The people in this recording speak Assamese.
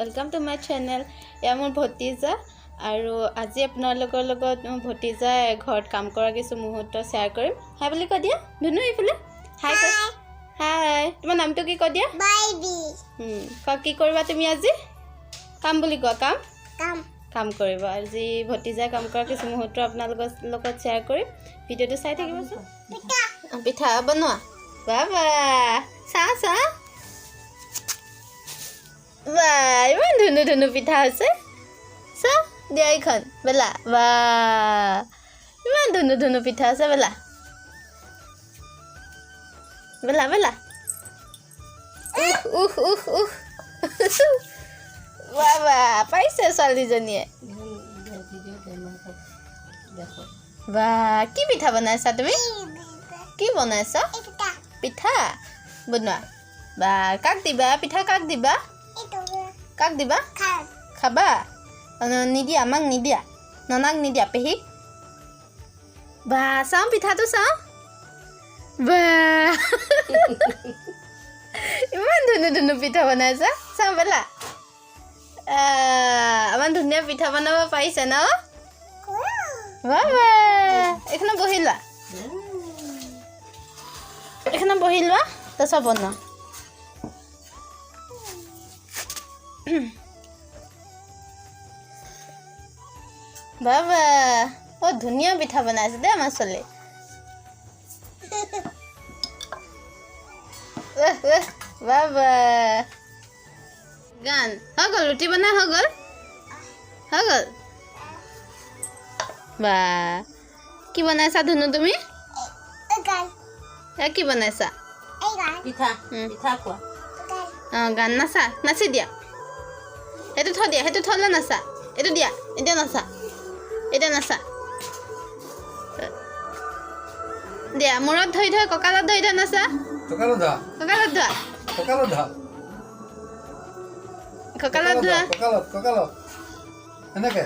वेलकम टू माय चैनल या मोर भतीजा আৰু আজি আপোনালোকৰ লগত ভতিজা ঘৰত কাম কৰা কিছু মুহূৰ্ত শেয়াৰ কৰিম হাই বুলি কৈ দিয়া ধুনু ইফালে হাই হাই তোমাৰ নামটো কি কৈ দিয়া বেবি কি কৰিবা তুমি আজি কাম বুলি কোৱা কাম কাম কাম কৰিবা আজি ভতিজা কাম কৰা কিছু মুহূৰ্ত আপোনালোকৰ লগত শেয়াৰ কৰিম ভিডিঅটো চাই থাকিবচোন পিঠা বনোৱা বাবা চা চা Wah, iman dhunu pitha ase. So, dia ikon, bela. Wah, iman dhunu pitha ase bela. Bela. Wah, paise sali janiye. Wah, ki pitha banaisa tumi? Ki banaisa? Pitha. Bunwa. Wah, kak diba? Pitha kak diba? Kak diba? Khaba? Nidia, mang nidia. Nonang nidia pehi. Ba, sao pitha tu sao? Ba. Iman dhunu pitha banaisa. Sao bela? Aman dhunia pitha banaba paise na? Baba. Ekhna bohila. Ekhna bohilwa. Ta sab bana. বাবা ও ধুনিয়া পিঠা বনাইছে দে আমাৰ চলে বাবা গান হৈ গ'ল ৰুটি বনাই হৈ গ'ল বা কি বনাইছা ধুনু তুমি কি বনাইছা পিঠা কোৱা গান নাচা নাচি দিয়া সেইটো থৈ দিয়া সেইটো থলে নাচা এইটো দিয়া এতিয়া নাচা দিয়া মূৰত ধৰি কঁকালত ধৰি নাচা কঁকালত ধোৱা কঁকালত এনেকে